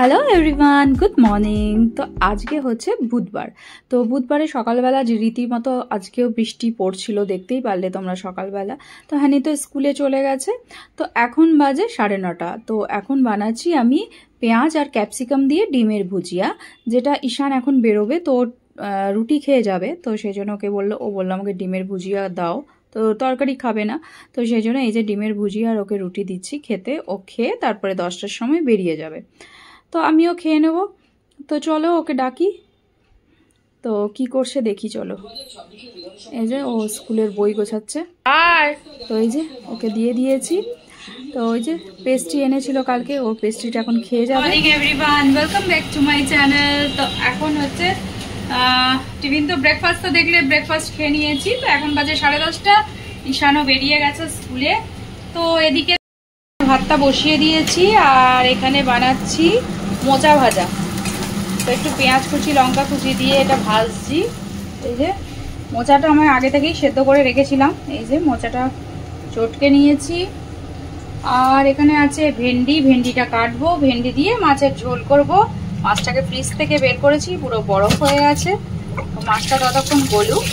Hello everyone, good morning. তো আজকে হচ্ছে বুধবার। তো বুধবারে সকালবেলা যে রীতিমতো আজকেও বৃষ্টি পড়ছিল, দেখতেই পারলে তোমরা সকালবেলা। তো হানি তো স্কুলে চলে গেছে। তো এখন বাজে 9:30। তো এখন বানাচ্ছি আমি পেঁয়াজ আর ক্যাপসিকাম দিয়ে ডিমের ভুজিয়া, যেটা ঈশান এখন বেরোবে, তো রুটি খেয়ে যাবে। তো সেই জন্য ওকে ও বললো আমাকে ডিমের ভুজিয়া দাও। তো তরকারি খাবে না, তো সেই জন্য এই যে ডিমের ভুজিয়া আর ওকে রুটি দিচ্ছি খেতে। ও খেয়ে তারপরে 10টার সময় বেরিয়ে যাবে। তো আমিও খেয়ে নেব। তো চলো ওকে ডাকি। তো কি করছে দেখি, চলো। এই যে ও স্কুলের বই গোছাচ্ছে। আর তো এই যে ওকে দিয়ে দিয়েছি। তো ওই যে পেস্ট্রি এনেছিল কালকে, ও পেস্ট্রিটা এখন খেয়ে যাবে। Morning everyone, welcome back to my channel. তো এখন হচ্ছে টিফিন, তো ব্রেকফাস্ট তো দেখলে, ব্রেকফাস্ট খেয়ে নিয়েছি। তো এখন বাজে 10:30। ঈশানও বেরিয়ে গেছে স্কুলে। তো এদিকে ভাতটা বসিয়ে দিয়েছি আর এখানে বানাচ্ছি মোচা ভাজা। তো একটু পেঁয়াজ কুচি লঙ্কা কুচি দিয়ে এটা ভাজছি। এই যে মোচাটা আমি আগে থেকেই সেদ্ধ করে রেখেছিলাম। এই যে মোচাটা চটকে নিয়েছি। আর এখানে আছে ভেন্ডি, ভেন্ডিটা কাটবো, ভেন্ডি দিয়ে মাছের ঝোল করব। মাছটাকে ফ্রিজ থেকে বের করেছি, পুরো বরফ হয়ে আছে। তো মাছটা ততক্ষণ গলুক।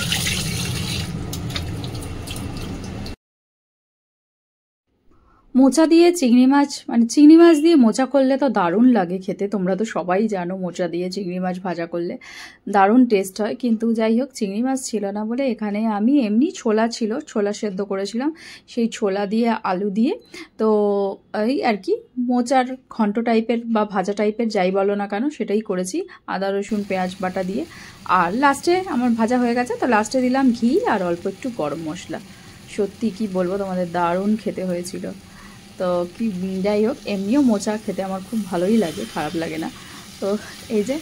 মোচা দিয়ে চিংড়ি মাছ, মানে চিংড়ি মাছ দিয়ে মোচা করলে তো দারুণ লাগে খেতে। তোমরা তো সবাই জানো মোচা দিয়ে চিংড়ি মাছ ভাজা করলে দারুণ টেস্ট হয়। কিন্তু যাই হোক, চিংড়ি মাছ ছিল না বলে এখানে আমি এমনি ছোলা ছিল, ছোলা সেদ্ধ করেছিলাম, সেই ছোলা দিয়ে আলু দিয়ে, তো এই আর কি মোচার ঘন্ট টাইপের বা ভাজা টাইপের যাই বলো না কেন সেটাই করেছি, আদা রসুন পেঁয়াজ বাটা দিয়ে। আর লাস্টে আমার ভাজা হয়ে গেছে, তো লাস্টে দিলাম ঘি আর অল্প একটু গরম মশলা। সত্যি কি বলবো তোমাদের, দারুণ খেতে হয়েছিল। তো কি যাই হোক, এমনিও মোচা খেতে আমার খুব ভালোই লাগে, খারাপ লাগে না। তো এই যে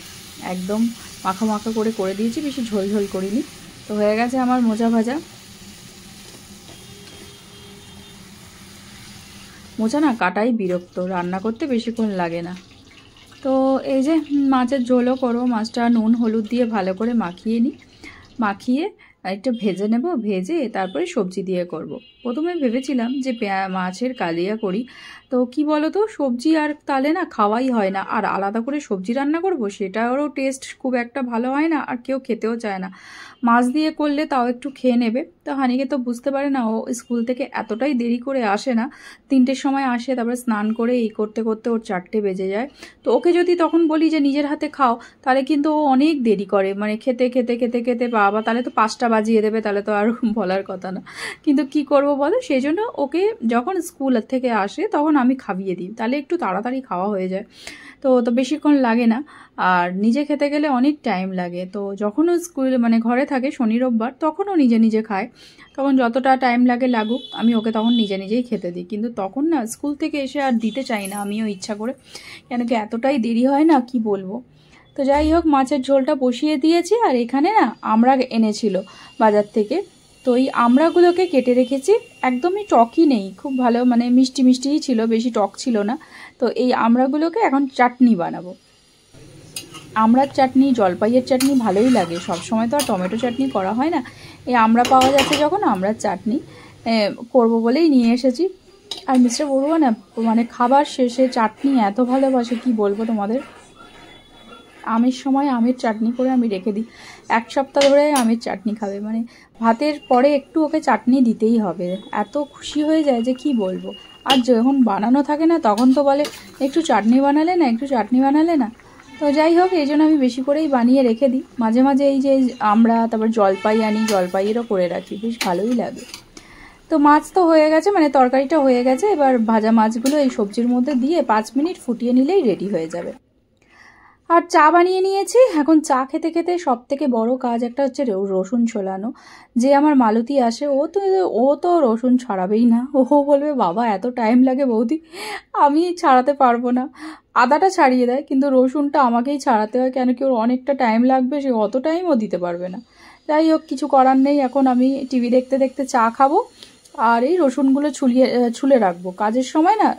একদম মাখা মাখা করে দিয়েছি, বেশি ঝোল ঝোল করিনি। তো হয়ে গেছে আমার মোচা ভাজা। মোচা না কাটাই বিরক্ত, রান্না করতে বেশিক্ষণ লাগে না। তো এই যে মাছের ঝোলও করো, মাছটা নুন হলুদ দিয়ে ভালো করে মাখিয়ে নিই, মাখিয়ে একটু ভেজে নেব, ভেজে তারপরে সবজি দিয়ে করব। প্রথমে ভেবেছিলাম যে মাছের কালিয়া করি, তো কি বলো তো, সবজি আর তাহলে না খাওয়াই হয় না, আর আলাদা করে সবজি রান্না করব সেটারও টেস্ট খুব একটা ভালো হয় না, আর কেউ খেতেও চায় না। মাছ দিয়ে করলে তাও একটু খেয়ে নেবে। তো হানিকে তো বুঝতে পারে না, ও স্কুল থেকে এতটাই দেরি করে আসে না, 3টের সময় আসে, তারপরে স্নান করে এই করতে করতে ওর 4টে বেজে যায়। তো ওকে যদি তখন বলি যে নিজের হাতে খাও, তাহলে কিন্তু ও অনেক দেরি করে, মানে খেতে খেতে খেতে খেতে বাবা তাহলে তো 5টা বাজিয়ে দেবে, তাহলে তো আর বলার কথা না। কিন্তু কি করব বলো, সেই জন্য ওকে যখন স্কুল থেকে আসে তখন আমি খাইয়ে দিই, তাহলে একটু তাড়াতাড়ি খাওয়া হয়ে যায়। তো বেশিক্ষণ লাগে না। আর নিজে খেতে গেলে অনেক টাইম লাগে। তো যখনও স্কুল মানে ঘরে থাকে শনি রোববার, তখনও নিজে নিজে খায়। তখন যতটা টাইম লাগে লাগুক, আমি ওকে তখন নিজে নিজেই খেতে দিই। কিন্তু তখন না স্কুল থেকে এসে আর দিতে চাই না আমিও ইচ্ছা করে, কেন কি এতটাই দেরি হয় না, কি বলবো। তো যাই হোক, মাছের ঝোলটা বসিয়ে দিয়েছি। আর এখানে না আমড়া এনেছিল বাজার থেকে, তো এই আমড়াগুলোকে কেটে রেখেছি। একদমই টকই নেই, খুব ভালো মানে মিষ্টি মিষ্টিই ছিল, বেশি টক ছিল না। তো এই আমড়াগুলোকে এখন চাটনি বানাবো। আমড়ার চাটনি, জলপাইয়ের চাটনি ভালোই লাগে, সব সময় তো আর টমেটো চাটনি করা হয় না। এই আমড়া পাওয়া যাচ্ছে যখন, আমড়ার চাটনি করব বলেই নিয়ে এসেছি। আর মিস্টার বড়ুয়া না মানে খাবার শেষে চাটনি এত ভালোবাসে, কি বলবো তোমাদের। আমের সময় আমের চাটনি করে আমি রেখে দিই, 1 সপ্তাহ ধরে আমের চাটনি খাবে, মানে ভাতের পরে একটু ওকে চাটনি দিতেই হবে, এত খুশি হয়ে যায় যে কি বলবো। আর যখন বানানো থাকে না তখন তো বলে একটু চাটনি বানালে না, একটু চাটনি বানালে না। তো যাই হোক, এই জন্য আমি বেশি করেই বানিয়ে রেখে দিই। মাঝে মাঝে এই যে আমরা তারপর জলপাই আনি, জলপাইয়েরও করে রাখি, বেশ ভালোই লাগে। তো মাছ তো হয়ে গেছে, মানে তরকারিটা হয়ে গেছে। এবার ভাজা মাছগুলো এই সবজির মধ্যে দিয়ে 5 মিনিট ফুটিয়ে নিলেই রেডি হয়ে যাবে। আর চা বানিয়ে নিয়েছি। এখন চা খেতে খেতে সব থেকে বড় কাজ একটা হচ্ছে রসুন ছোলানো। যে আমার মালতী আসে, ও তো রসুন ছাড়াবেই না। ও বলবে বাবা এত টাইম লাগে বৌদি, আমি ছাড়াতে পারবো না। আদাটা ছাড়িয়ে দেয়, কিন্তু রসুনটা আমাকেই ছাড়াতে হয়, কেন কি ওর অনেকটা টাইম লাগবে, সে অত টাইমও দিতে পারবে না। যাই হোক, কিছু করার নেই। এখন আমি টিভি দেখতে দেখতে চা খাবো, আর এই রসুনগুলো ছুলে রাখবো। কাজের সময় না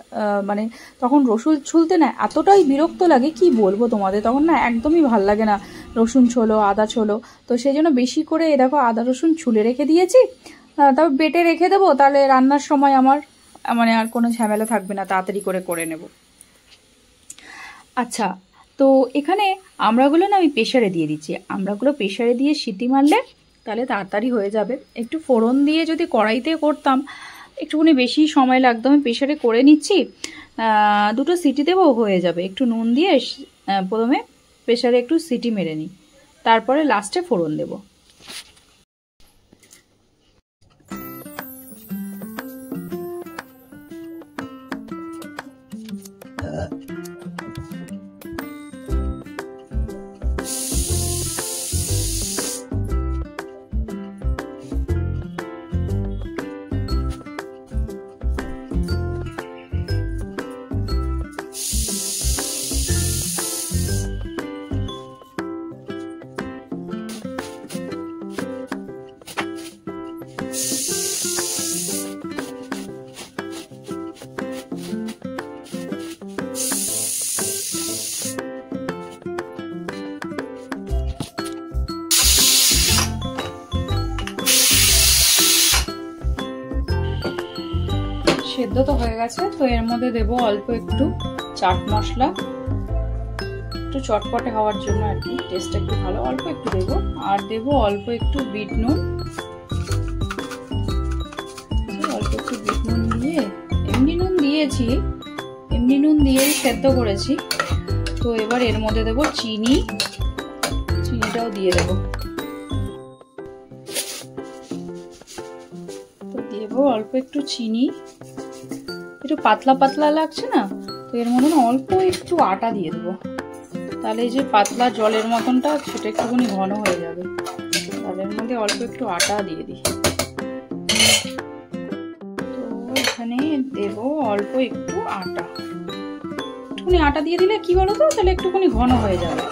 মানে তখন রসুন ছুলতে না এতটাই বিরক্ত লাগে, কি বলবো তোমাদের, তখন না একদমই ভাল লাগে না রসুন ছোলো আদা ছোলো। তো সেই জন্য বেশি করে এই দেখো আদা রসুন ছুলে রেখে দিয়েছি। তারপর বেটে রেখে দেবো, তাহলে রান্নার সময় আমার মানে আর কোনো ঝামেলা থাকবে না, তাড়াতাড়ি করে নেব। আচ্ছা, তো এখানে আমড়াগুলো না আমি প্রেশারে দিয়ে দিচ্ছি। আমড়াগুলো প্রেশারে দিয়ে সিটি মারলে তাহলে তাড়াতাড়ি হয়ে যাবে। একটু ফোড়ন দিয়ে যদি কড়াইতে করতাম একটুখানি বেশি সময় লাগতো। আমি প্রেশারে করে নিচ্ছি, দুটো সিটি দেবো, হয়ে যাবে। একটু নুন দিয়ে প্রথমে প্রেশারে একটু সিটি মেরে নিই, তারপরে লাস্টে ফোড়ন দেবো। সেদ্ধ তো হয়ে গেছে, তো এর মধ্যে দেবো অল্প একটু চাট মশলা, একটু চটপটে হওয়ার জন্য আর কি, টেস্টটা একটু ভালো, অল্প একটু দেবো। আর দেবো অল্প একটু বিট নুন, অল্প একটু বিট নুন দিয়ে, এমনি নুন দিয়েছি, এমনি নুন দিয়েই সেদ্ধ করেছি। তো এবার এর মধ্যে দেবো চিনি, চিনিটাও দিয়ে দেবো। তো দেবো অল্প একটু চিনি, একটু পাতলা পাতলা লাগছে না, তো এর মধ্যে না অল্প একটু আটা দিয়ে দেবো, তাহলে এই যে পাতলা জলের মতনটা সেটা একটুখানি ঘন হয়ে যাবে। তাহলে এর মধ্যে অল্প একটু আটা দিয়ে দিই। তো এখানে দেবো অল্প একটু আটা, একটুখানি আটা দিয়ে দিলে কি বলো তো, তাহলে একটুখানি ঘন হয়ে যাবে,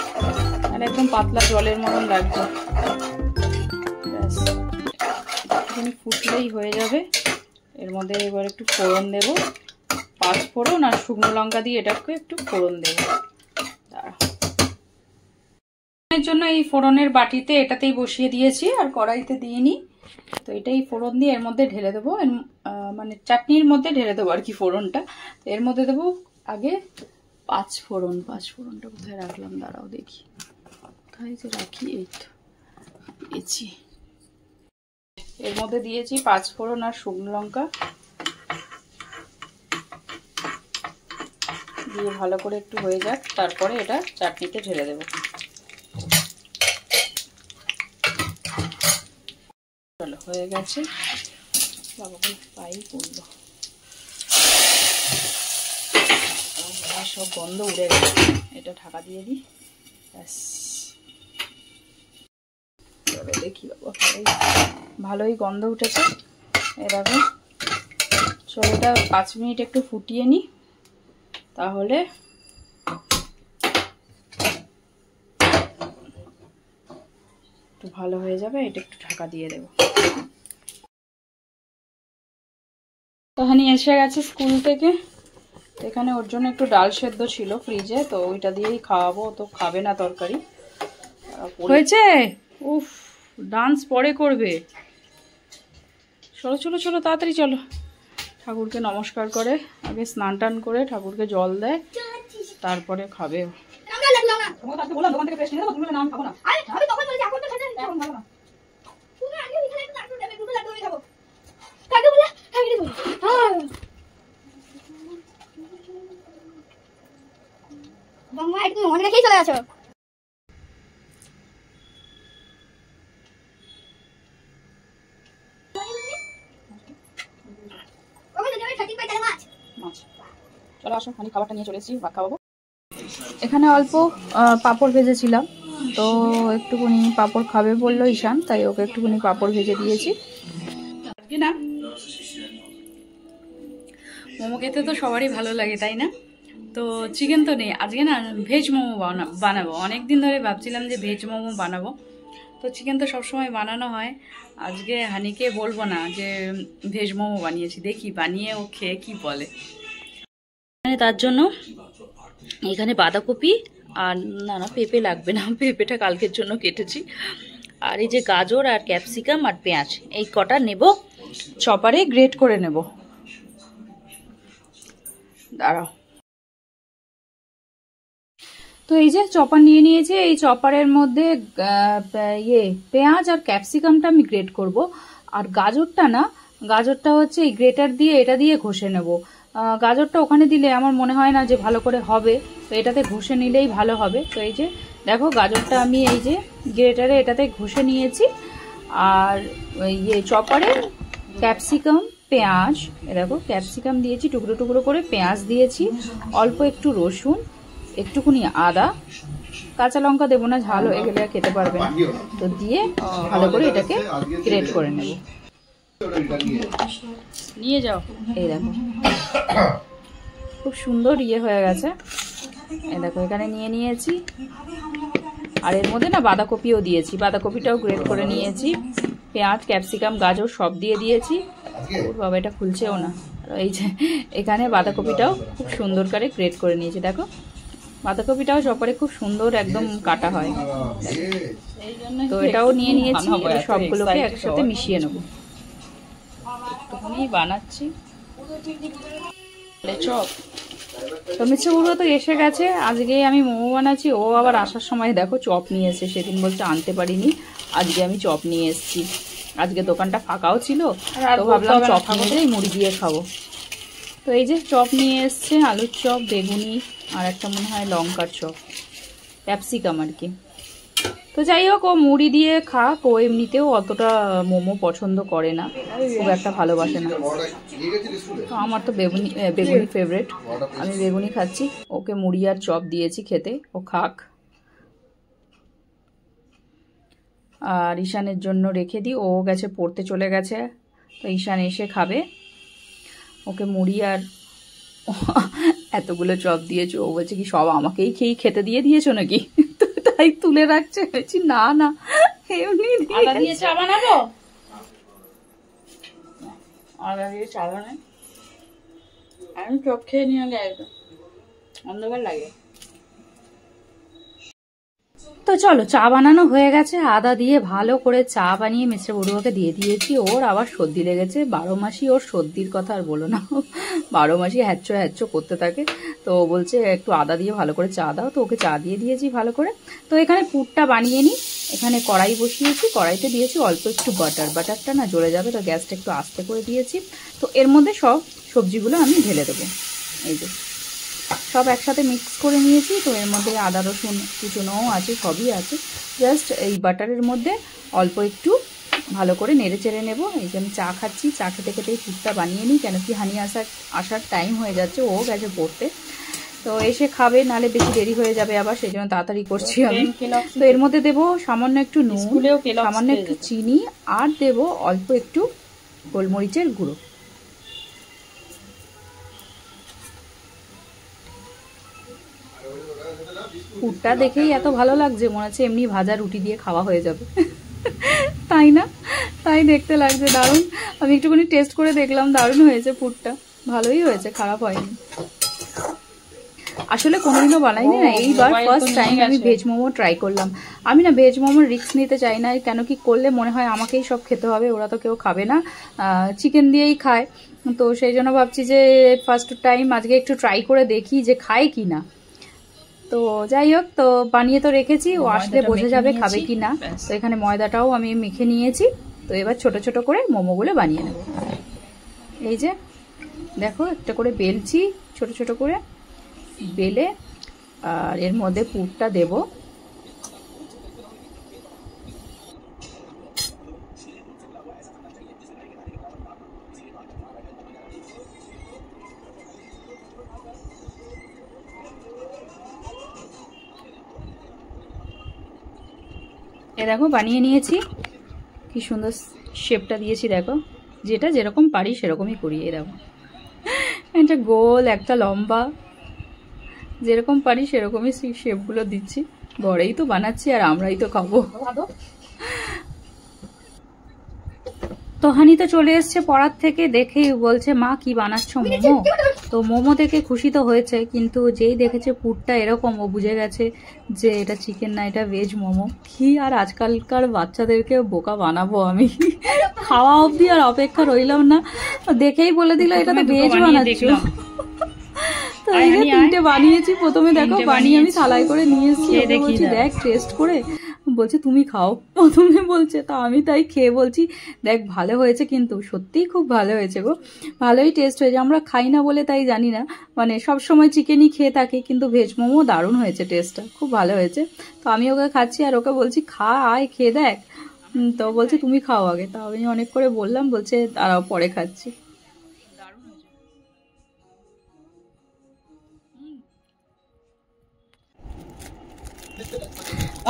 তাহলে একদম পাতলা জলের মতন লাগবে। ব্যাস, একটুখানি ফুটলেই হয়ে যাবে। এর মধ্যে এবার একটু ফোড়ন দেবো, 5 ফোড়ন আর শুকনো লঙ্কা দিয়ে এটাকে একটু ফোড়ন দেবো। এর জন্য এই ফোড়নের বাটিতে এটাতেই বসিয়ে দিয়েছি, আর কড়াইতে দিয়ে নিই। তো এটাই ফোড়ন দিয়ে এর মধ্যে ঢেলে দেবো, মানে চাটনির মধ্যে ঢেলে দেবো আর কি ফোড়নটা। তো এর মধ্যে দেবো আগে 5 ফোড়ন। 5 ফোড়নটা কোথায় রাখলাম, দাঁড়াও দেখি কোথায় যে রাখি, এই তো দিয়েছি। এর মধ্যে দিয়েছি 5 ফোড়ন আর শুকনো লঙ্কা দিয়ে ভালো করে একটু হয়ে যাক, তারপরে এটা চাটনিতে ঢেলে দেবো। চলো, হয়ে গেছে। বাবাকে পাই পড়লো, সব গন্ধ উড়ে গেছে। এটা ঢাকা দিয়ে দিই, ব্যাস। চলো দেখি বাবা, ভালোই গন্ধ উঠেছে। এরকম চলো, এটা 5 মিনিট একটু ফুটিয়ে নিই, তাহলে একটু ভালো হয়ে যাবে। এটা একটু ঢাকা দিয়ে দেবো। তখনই এসে গেছে স্কুল থেকে, এখানে ওর জন্য একটু ডাল সেদ্ধ ছিল ফ্রিজে, তো ওইটা দিয়েই খাওয়াবো। তো খাবে না তরকারি। হয়েছে, উফ, ডান্স পরে করবে। চলো চলো চলো, তাড়াতাড়ি চলো। ঠাকুরকে নমস্কার করে আগে স্নান টান করে ঠাকুরকে জল দেয়, তারপরে খাবে। মনে রেখেই চলে আসো। চলো আসো, আমি খাবারটা নিয়ে চলে এসেছি, ভাত খাওয়াবো। এখানে অল্প পাঁপড় ভেজেছিলাম, তো একটুখানি পাঁপড় খাবে বললো ঈশান, তাই ওকে একটুখানি পাঁপড় ভেজে দিয়েছি। আজকে না মোমো খেতে তো সবারই ভালো লাগে, তাই না? তো চিকেন তো নেই আজকে, না ভেজ মোমো বানাবো। অনেক দিন ধরে ভাবছিলাম যে ভেজ মোমো বানাবো, তো চিকেন তো সবসময় বানানো হয়। আজকে হানিকে বলবো না যে ভেজ মোমো বানিয়েছি, দেখি বানিয়ে ও খেয়ে কি বলে। তার জন্য এখানে বাঁধাকপি আর না পেঁপে লাগবে না, পেঁপেটা কালকের জন্য কেটেছি। আর এই যে গাজর আর ক্যাপসিকাম আর পেঁয়াজ, এই কটা নেব, চপারে গ্রেট করে নেব। দাঁড়াও, তো এই যে চপার নিয়ে নিয়েছি, এই চপারের মধ্যে পেঁয়াজ আর ক্যাপসিকামটা আমি গ্রেট করব। আর গাজরটা হচ্ছে এই গ্রেটার দিয়ে এটা দিয়ে ঘষে নেব। গাজরটা ওখানে দিলে আমার মনে হয় না যে ভালো করে হবে, তো এটাতে ঘষে নিলেই ভালো হবে। তো এই যে দেখো গাজরটা আমি এই যে গ্রেটারে এটাতে ঘষে নিয়েছি। আর চপারে ক্যাপসিকাম, পেঁয়াজ, দেখো ক্যাপসিকাম দিয়েছি টুকরো টুকরো করে, পেঁয়াজ দিয়েছি, অল্প একটু রসুন, একটুখানি আদা, কাঁচা লঙ্কা দেবো না, ঝাল হয়ে গেলে আর খেতে পারবে না, তো দিয়ে ভালো করে এটাকে গ্রেট করে নেব। নিয়ে যাও, এই দেখো খুব সুন্দর হয়ে গেছে। এই দেখো এখানে নিয়ে নিয়েছি। আর এর মধ্যে না বাঁধাকপিও দিয়েছি, বাঁধাকপিটাও গ্রেট করে নিয়েছি। পেঁয়াজ, ক্যাপসিকাম, গাজর সব দিয়ে দিয়েছি। ওর বাবা এটা খুলছেও না। এই যে এখানে বাঁধাকপিটাও খুব সুন্দর করে গ্রেট করে নিয়েছি। দেখো বাঁধাকপিটাও চপারে খুব সুন্দর একদম কাটা হয়। তো এটাও নিয়ে নিয়েছি, সবগুলোকে একসাথে মিশিয়ে নেব। একটুখানি বানাচ্ছি চপ। তো মিষ্টি বুড়ো তো এসে গেছে, আজকে আমি মোমো বানাচ্ছি। ও আবার আসার সময় দেখো চপ নিয়ে এসে, সেদিন বলতে আনতে পারিনি, আজকে আমি চপ নিয়ে এসেছি। আজকে দোকানটা ফাঁকাও ছিল, তো ভাবলাম চপ নিয়ে মুড়ি দিয়ে খাবো। তো এই যে চপ নিয়ে এসছে, আলুর চপ, বেগুনি, আর একটা মনে হয় লঙ্কার চপ, ক্যাপসিকাম আর কি। তো যাই হোক, ও মুড়ি দিয়ে খাক, ও এমনিতেও অতটা মোমো পছন্দ করে না, খুব একটা ভালোবাসে না। তো আমার তো বেগুনি ফেভারিট, আমি বেগুনি খাচ্ছি। ওকে মুড়ি আর চপ দিয়েছি খেতে, ও খাক। আর ঈশানের জন্য রেখে দিই, ও গেছে পড়তে চলে গেছে, তো ঈশান এসে খাবে। ওকে মুড়ি আর এতগুলো চপ দিয়েছো, ও বলছে কি সব আমাকেই খেতে দিয়েছো নাকি, তাই তুলে রাখছে। বলছি না না, এমনি দিয়ে চা বানাবো, আদা দিয়ে চা বানাই। আমি চপ খেয়ে নিয়ে গেলে অন্ধকার লাগে। তো চলো, চা বানানো হয়ে গেছে। আদা দিয়ে ভালো করে চা বানিয়ে মিস্টার বড়ুয়াকে দিয়ে দিয়েছি। ওর আবার সর্দি লেগেছে, 12 মাসই ওর সর্দির কথা আর বলো না, 12 মাসই হ্যাচ্চো হ্যাচ্চো করতে থাকে। তো বলছে একটু আদা দিয়ে ভালো করে চা দাও, তো ওকে চা দিয়ে দিয়েছি ভালো করে। তো এখানে পুরটা বানিয়ে নিই। এখানে কড়াই বসিয়েছি, কড়াইতে দিয়েছি অল্প একটু বাটারটা না জ্বলে যাবে, তো গ্যাসটা একটু আস্তে করে দিয়েছি। তো এর মধ্যে সব সবজিগুলো আমি ঢেলে দেবো। এই যে সব একসাথে মিক্স করে নিয়েছি। তো এর মধ্যে আদা রসুন কুচনোও আছে, সবই আছে। জাস্ট এই বাটারের মধ্যে অল্প একটু ভালো করে নেড়ে চেড়ে নেবো। এই যে আমি চা খাচ্ছি, চা খেতে খেতেই পুরটা বানিয়ে নিই, কেন কি হানি আসার টাইম হয়ে যাচ্ছে, ও গেছে পড়তে, তো এসে খাবে, নালে বেশি দেরি হয়ে যাবে আবার, সেই জন্য তাড়াতাড়ি করছি আমি। তো এর মধ্যে দেবো সামান্য একটু নুন, সামান্য একটু চিনি, আর দেবো অল্প একটু গোলমরিচের গুঁড়ো। পুরটা দেখেই এত ভালো লাগছে, মনে হচ্ছে এমনি ভাজা রুটি দিয়ে খাওয়া হয়ে যাবে, তাই না? তাই দেখতে লাগছে দারুণ। আমি একটুখানি টেস্ট করে দেখলাম, দারুণ হয়েছে পুরটা, ভালোই হয়েছে, খারাপ হয়নি। আসলে কোনোদিনও বানাইনি না, এইবার ফার্স্ট টাইম আমি ভেজ মোমো ট্রাই করলাম। আমি না ভেজ মোমোর রিস্ক নিতে চাই না, কেন কি করলে মনে হয় আমাকেই সব খেতে হবে, ওরা তো কেউ খাবে না, চিকেন দিয়েই খায়। তো সেই জন্য ভাবছি যে ফার্স্ট টাইম আজকে একটু ট্রাই করে দেখি যে খায় কি না। তো যাই হোক, তো বানিয়ে তো রেখেছি, ও আসলে বোঝা যাবে খাবে কি না। তো এখানে ময়দাটাও আমি মেখে নিয়েছি। তো এবার ছোট ছোট করে মোমোগুলো বানিয়ে নেব। এই যে দেখো একটা করে বেলছি, ছোট ছোট করে বেলে, আর এর মধ্যে পুরটা দেব। দেখো বানিয়ে নিয়েছি, কি সুন্দর শেপটা দিয়েছি, দেখো যেটা যেরকম পারি সেরকমই করি। দেখো একটা গোল, একটা লম্বা, যেরকম পারি সেরকমই শেপগুলো দিচ্ছি। ঘরেই তো বানাচ্ছি আর আমরাই তো খাবো। তো হানি তো চলে এসছে পড়ার থেকে, দেখেই বলছে মা কি বানাচ্ছ মোমো। তো মোমো দেখে খুশি তো হয়েছে, কিন্তু যেই দেখেছে পুরটা এরকম, ও বুঝে গেছে যে এটা চিকেন না, এটা ভেজ মোমো। কি আর আজকালকার বাচ্চাদেরকে বোকা বানাবো আমি, খাওয়া অবধি আর অপেক্ষা রইলাম না, দেখেই বলে দিল এটা তো ভেজ বানাচ্ছ। তো এই যে তিনটে বানিয়েছি, প্রথমে দেখো বানিয়ে আমি থালায় করে নিয়ে এসেছি, বলছি দেখ টেস্ট করে, বলছে তুমি খাও, প্রথমে বলছে, তা আমি তাই খেয়ে বলছি দেখ ভালো হয়েছে, কিন্তু সত্যিই খুব ভালো হয়েছে গো, ভালোই টেস্ট হয়েছে। আমরা খাই না বলে তাই জানি না, মানে সব সময় চিকেনই খেয়ে থাকি, কিন্তু ভেজ মোমো দারুণ হয়েছে, টেস্টটা খুব ভালো হয়েছে। তো আমি ওকে খাচ্ছি আর ওকে বলছি খা, আয় খেয়ে দেখ। তো বলছে তুমি খাও আগে, তা আমি অনেক করে বললাম, বলছে দাঁড়াও পরে খাচ্ছি।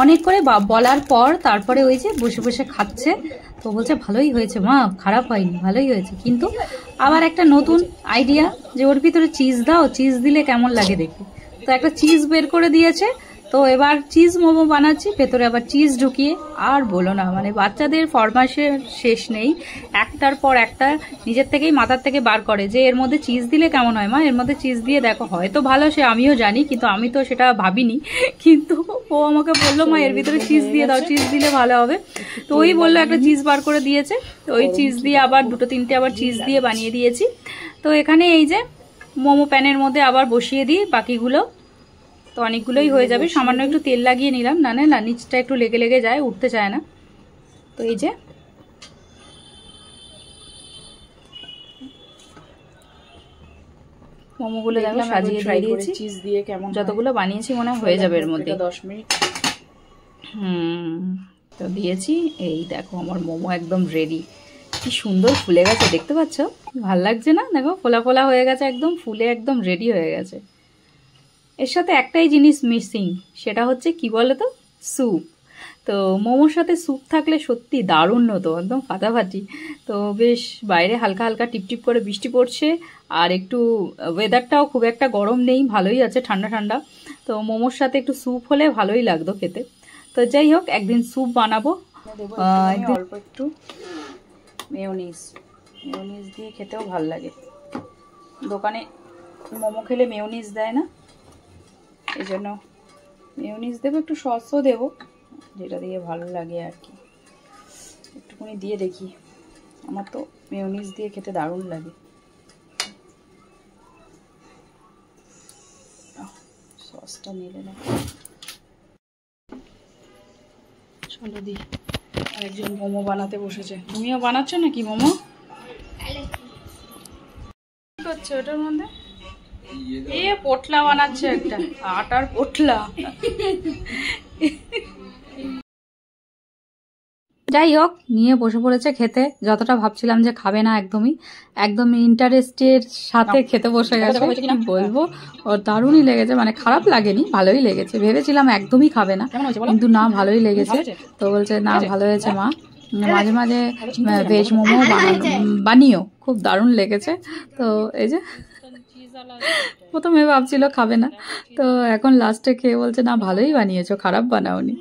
অনেক করে বলার পর তারপরে ওই যে বসে বসে খাচ্ছে, তো বলছে ভালোই হয়েছে মা, খারাপ হয়নি, ভালোই হয়েছে, কিন্তু আবার একটা নতুন আইডিয়া যে ওর ভিতরে চিজ দাও, চিজ দিলে কেমন লাগে দেখি। তো একটা চিজ বের করে দিয়েছে, তো এবার চিজ মোমো বানাচ্ছি, ভেতরে আবার চিজ ঢুকিয়ে। আর বলো না, মানে বাচ্চাদের ফরমাইশের শেষ নেই, একটার পর একটা নিজের থেকেই মাথার থেকে বার করে যে এর মধ্যে চিজ দিলে কেমন হয় মা, এর মধ্যে চিজ দিয়ে দেখো, হয়তো ভালো, সে আমিও জানি, কিন্তু আমি তো সেটা ভাবিনি, কিন্তু ও আমাকে বললো মা এর ভিতরে চিজ দিয়ে দাও, চিজ দিলে ভালো হবে। তো ওই বললো একটা চিজ বার করে দিয়েছে, তো ওই চিজ দিয়ে আবার দুটো তিনটে আবার চিজ দিয়ে বানিয়ে দিয়েছি। তো এখানে এই যে মোমো প্যানের মধ্যে আবার বসিয়ে দিই বাকিগুলো, তো অনেকগুলোই হয়ে যাবে। সামান্য একটু তেল লাগিয়ে নিলাম, না না নিচটা একটু লেগে লেগে যায়, উঠতে চায় না। তো এই যে মোমোগুলো দেখো সাজিয়ে দিয়ে দিয়েছি, চিজ দিয়ে কেমন যতগুলো বানিয়েছি মনে হয়ে যাবে এর মধ্যে 10 মিনিট। তো দিয়েছি, এই দেখো আমার মোমো একদম রেডি, কি সুন্দর ফুলে গেছে দেখতে পাচ্ছ, ভাল লাগছে না? দেখো ফোলা ফোলা হয়ে গেছে, একদম ফুলে একদম রেডি হয়ে গেছে। এর সাথে একটাই জিনিস মিসিং, সেটা হচ্ছে কি বলতো, স্যুপ। তো মোমোর সাথে স্যুপ থাকলে সত্যি দারুণ হতো, একদম ফাটাফাটি। তো বেশ বাইরে হালকা হালকা টিপটিপ করে বৃষ্টি পড়ছে, আর একটু ওয়েদারটাও খুব একটা গরম নেই, ভালোই আছে, ঠান্ডা ঠান্ডা। তো মোমোর সাথে একটু স্যুপ হলে ভালোই লাগতো খেতে। তো যাই হোক, একদিন স্যুপ বানাবো, অল্প একটু মেয়োনিজ দিয়ে খেতেও ভালো লাগে। দোকানে মোমো খেলে মেয়োনিজ দেয় না, এই জন্য মেয়োনিজ দেবো, একটু সসও দেবো, যেটা দিয়ে ভালো লাগে আর কি, একটুখানি দিয়ে দেখি। আমার তো মেয়োনিজ দিয়ে খেতে দারুণ লাগে। সসটা নিলে না, চলো দি। একজন মোমো বানাতে বসেছে, তুমিও বানাচ্ছ নাকি মোমো? কি করছো ওটার মধ্যে? এ পোটলা বানাচ্ছে, একটা আটার পোটলা। যাই হোক, নিয়ে বসে পড়েছে খেতে, যতটা ভাবছিলাম যে খাবে না, একদম ইন্টারেস্টের সাথে খেতে বসে গেছে। কি বলবো, ওর দারুণই লেগেছে, মানে খারাপ লাগেনি, ভালোই লেগেছে। ভেবেছিলাম একদমই খাবে না, কিন্তু না, ভালোই লেগেছে। তো বলছে না ভালো হয়েছে মা, মাঝে মাঝে ভেজ মোমো বানিও, খুব দারুণ লেগেছে। তো এই যে প্রথমে ভাবছিল খাবে না, তো এখন লাস্টে খেয়ে বলছে না ভালোই বানিয়েছো, খারাপ বানাওনি।